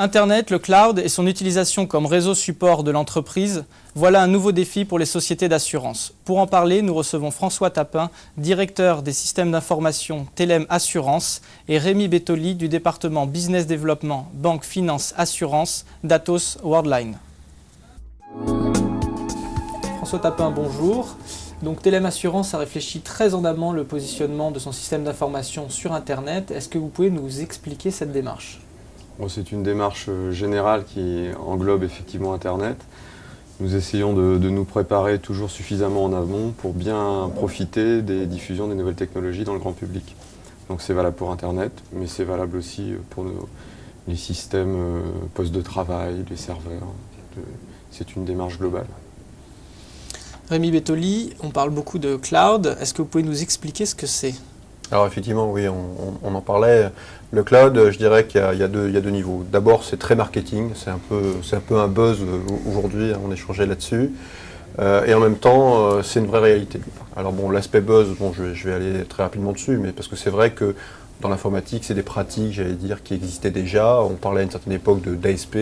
Internet, le cloud et son utilisation comme réseau support de l'entreprise, voilà un nouveau défi pour les sociétés d'assurance. Pour en parler, nous recevons François Tapin, directeur des systèmes d'information Telem Assurance, et Rémi Bettoli du département Business Development, Banque, Finance, Assurance d'Atos Worldline. François Tapin, bonjour. Donc Telem Assurance a réfléchi très en amont le positionnement de son système d'information sur Internet. Est-ce que vous pouvez nous expliquer cette démarche ? C'est une démarche générale qui englobe effectivement Internet. Nous essayons de nous préparer toujours suffisamment en amont pour bien profiter des diffusions des nouvelles technologies dans le grand public. Donc c'est valable pour Internet, mais c'est valable aussi pour les systèmes postes de travail, les serveurs. C'est une démarche globale. Rémi Bettoli, on parle beaucoup de cloud. Est-ce que vous pouvez nous expliquer ce que c'est ? Alors effectivement, oui, on en parlait. Le cloud, je dirais qu'il y a deux niveaux. D'abord, c'est très marketing, c'est un peu un buzz aujourd'hui, on échangeait là-dessus. Et en même temps, c'est une vraie réalité. Alors bon, l'aspect buzz, je vais aller très rapidement dessus, mais parce que c'est vrai que dans l'informatique, c'est des pratiques, j'allais dire, qui existaient déjà. On parlait à une certaine époque d'ASP,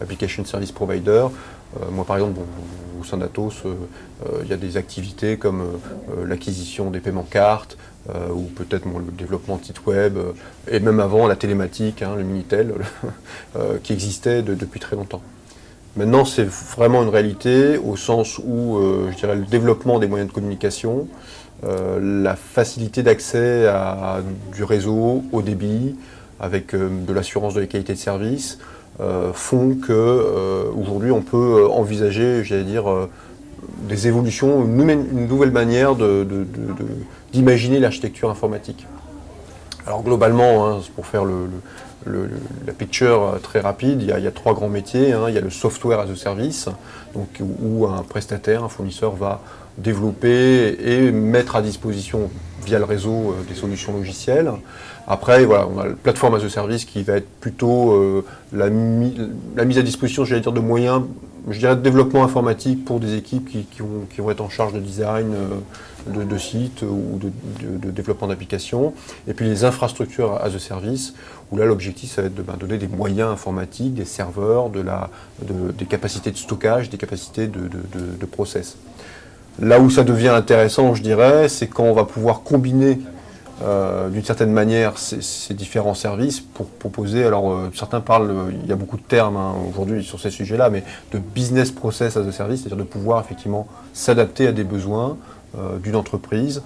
Application Service Provider. Moi, par exemple, au sein d'Atos, il y a des activités comme l'acquisition des paiements cartes, ou peut-être le développement de sites web, et même avant la télématique, le Minitel, qui existait depuis très longtemps. Maintenant, c'est vraiment une réalité au sens où, je dirais, le développement des moyens de communication, la facilité d'accès à du réseau, au débit, avec de l'assurance de la qualité de service, font qu'aujourd'hui on peut envisager, j'allais dire, des évolutions, une nouvelle manière d'imaginer l'architecture informatique. Alors globalement, pour faire la picture très rapide, il y a trois grands métiers. Il y a le software as a service, donc, où un prestataire, un fournisseur va développer et mettre à disposition via le réseau des solutions logicielles. Après, voilà, on a la plateforme as a service qui va être plutôt la mise à disposition, j'allais dire, de moyens, je dirais, de développement informatique pour des équipes qui vont être en charge de design de sites ou de développement d'applications. Et puis les infrastructures as a service, où là l'objectif ça va être de donner des moyens informatiques, des serveurs, des capacités de stockage, des capacités de process. Là où ça devient intéressant, je dirais, c'est quand on va pouvoir combiner d'une certaine manière ces différents services pour proposer, alors certains parlent, il y a beaucoup de termes aujourd'hui sur ces sujets-là, mais de business process as a service, c'est-à-dire de pouvoir effectivement s'adapter à des besoins d'une entreprise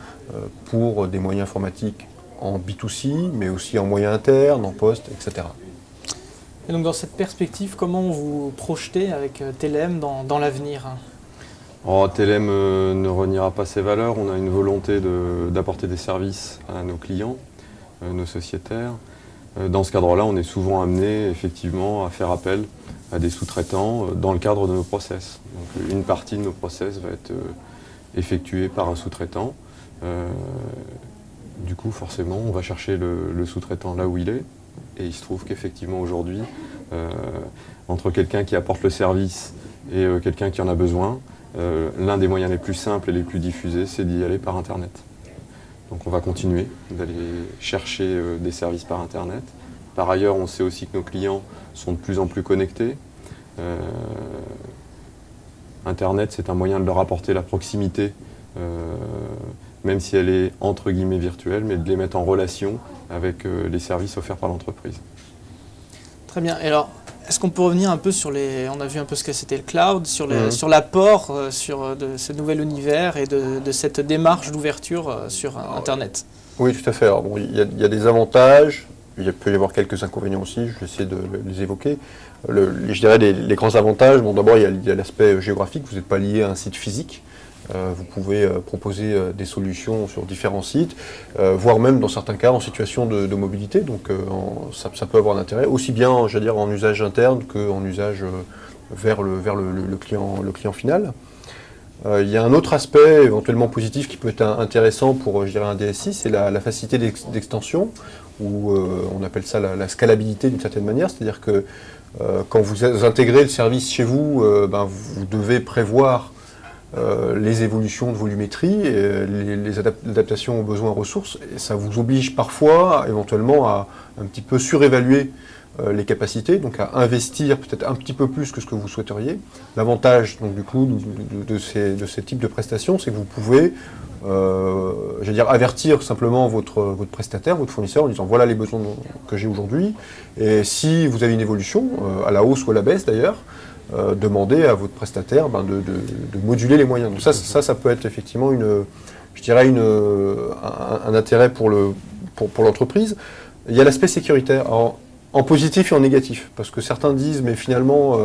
pour des moyens informatiques en B2C, mais aussi en moyens internes, en poste, etc. Et donc dans cette perspective, comment vous projetez avec Telem dans l'avenir ? Telem ne reniera pas ses valeurs. On a une volonté d'apporter des services à nos clients, nos sociétaires. Dans ce cadre-là, on est souvent amené effectivement à faire appel à des sous-traitants dans le cadre de nos process. Donc, une partie de nos process va être effectuée par un sous-traitant. Du coup, forcément, on va chercher le sous-traitant là où il est. Et il se trouve qu'effectivement aujourd'hui, entre quelqu'un qui apporte le service et quelqu'un qui en a besoin, l'un des moyens les plus simples et les plus diffusés, c'est d'y aller par Internet. Donc on va continuer d'aller chercher des services par Internet. Par ailleurs, on sait aussi que nos clients sont de plus en plus connectés. Internet, c'est un moyen de leur apporter la proximité, même si elle est entre guillemets virtuelle, mais de les mettre en relation avec les services offerts par l'entreprise. Très bien. Et alors, est-ce qu'on peut revenir un peu on a vu un peu ce que c'était le cloud, sur l'apport de ce nouvel univers et de cette démarche d'ouverture sur Internet ? Oui, tout à fait. Alors, il y a des avantages, il peut y avoir quelques inconvénients aussi, je vais essayer de les évoquer. Je dirais les grands avantages, d'abord il y a l'aspect géographique, vous n'êtes pas lié à un site physique. Vous pouvez proposer des solutions sur différents sites, voire même dans certains cas en situation de mobilité, donc ça peut avoir un intérêt, aussi bien j'allais dire, en usage interne qu'en usage vers le client final. Il y a un autre aspect éventuellement positif qui peut être intéressant pour, je dirais, un DSI, c'est la facilité d'extension, ou on appelle ça la scalabilité d'une certaine manière, c'est-à-dire que quand vous intégrez le service chez vous, vous devez prévoir les évolutions de volumétrie, les adaptations aux besoins en ressources, et ça vous oblige parfois éventuellement à un petit peu surévaluer les capacités, donc à investir peut-être un petit peu plus que ce que vous souhaiteriez. L'avantage donc, du coup de ces types de prestations, c'est que vous pouvez avertir simplement votre prestataire, votre fournisseur en disant voilà les besoins que j'ai aujourd'hui, et si vous avez une évolution, à la hausse ou à la baisse d'ailleurs, demandez à votre prestataire de moduler les moyens. Donc ça peut être effectivement un intérêt pour l'entreprise. Il y a l'aspect sécuritaire, en positif et en négatif, parce que certains disent mais finalement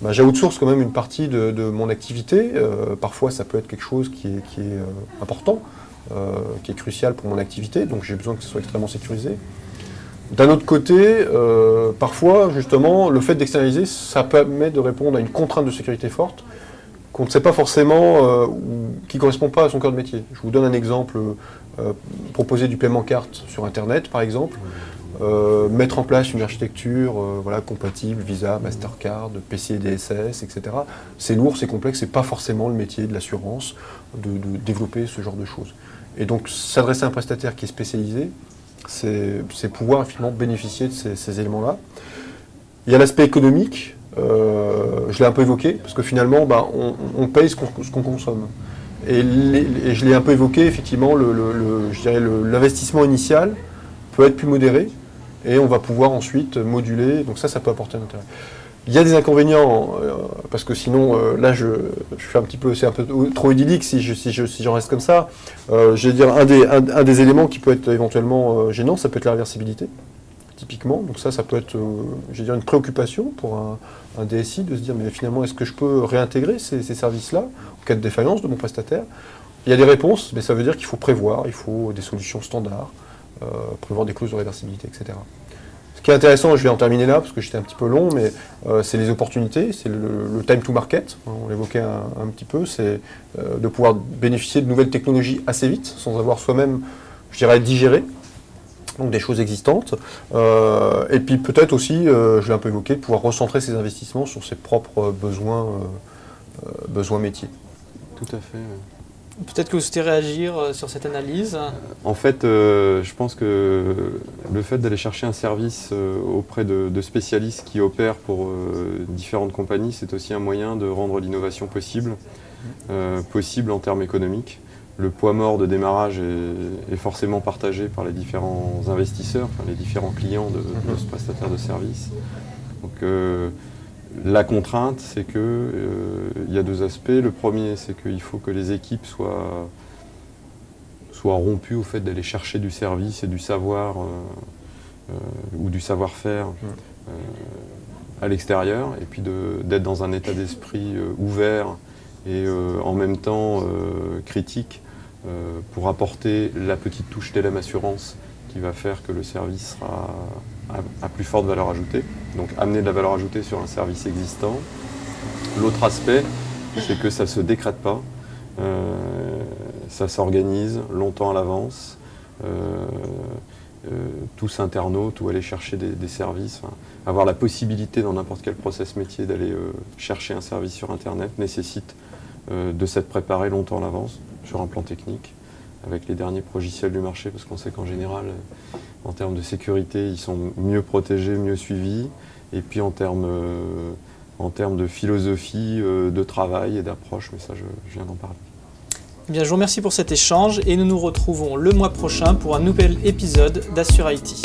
j'outsource quand même une partie de mon activité, parfois ça peut être quelque chose qui est important, qui est crucial pour mon activité, donc j'ai besoin que ce soit extrêmement sécurisé. D'un autre côté, parfois justement le fait d'externaliser, ça permet de répondre à une contrainte de sécurité forte qu'on ne sait pas forcément, qui ne correspond pas à son cœur de métier. Je vous donne un exemple, proposer du paiement carte sur Internet par exemple, mettre en place une architecture compatible, Visa, Mastercard, PCI DSS, etc. C'est lourd, c'est complexe, c'est pas forcément le métier de l'assurance de développer ce genre de choses. Et donc s'adresser à un prestataire qui est spécialisé, c'est pouvoir finalement bénéficier de ces éléments-là. Il y a l'aspect économique, je l'ai un peu évoqué, parce que finalement on paye ce qu'on consomme. Et je l'ai un peu évoqué, effectivement, l'investissement initial peut être plus modéré, et on va pouvoir ensuite moduler, donc ça peut apporter un intérêt. Il y a des inconvénients, parce que sinon, là je fais c'est un peu trop idyllique si j'en reste comme ça. Je vais dire, un des éléments qui peut être éventuellement gênant, ça peut être la réversibilité, typiquement. Donc ça peut être, une préoccupation pour un DSI de se dire, mais finalement, est-ce que je peux réintégrer ces services-là en cas de défaillance de mon prestataire? Il y a des réponses, mais ça veut dire qu'il faut prévoir, il faut des solutions standards, prévoir des clauses de réversibilité, etc. Ce qui est intéressant, je vais en terminer là, parce que j'étais un petit peu long, mais c'est les opportunités, c'est le time to market, on l'évoquait un petit peu, c'est de pouvoir bénéficier de nouvelles technologies assez vite, sans avoir soi-même, digéré, donc des choses existantes. Et puis peut-être aussi, je l'ai un peu évoqué, de pouvoir recentrer ses investissements sur ses propres besoins métiers. Tout à fait. Peut-être que vous souhaitez réagir sur cette analyse. En fait, je pense que le fait d'aller chercher un service auprès de spécialistes qui opèrent pour différentes compagnies, c'est aussi un moyen de rendre l'innovation possible en termes économiques. Le poids mort de démarrage est forcément partagé par les différents investisseurs, les différents clients de ce prestataire de service. Donc, la contrainte, c'est qu'il y a deux aspects. Le premier, c'est qu'il faut que les équipes soient rompues au fait d'aller chercher du service et du savoir ou du savoir-faire à l'extérieur, et puis d'être dans un état d'esprit ouvert et en même temps critique pour apporter la petite touche Telem Assurance qui va faire que le service sera à plus forte valeur ajoutée, donc amener de la valeur ajoutée sur un service existant. L'autre aspect, c'est que ça ne se décrète pas, ça s'organise longtemps à l'avance, tous internautes ou aller chercher des services, avoir la possibilité dans n'importe quel process métier d'aller chercher un service sur Internet nécessite de s'être préparé longtemps à l'avance sur un plan technique, avec les derniers logiciels du marché, parce qu'on sait qu'en général, en termes de sécurité, ils sont mieux protégés, mieux suivis, et puis en termes de philosophie, de travail et d'approche, mais ça je viens d'en parler. Eh bien, je vous remercie pour cet échange et nous nous retrouvons le mois prochain pour un nouvel épisode d'Assure IT.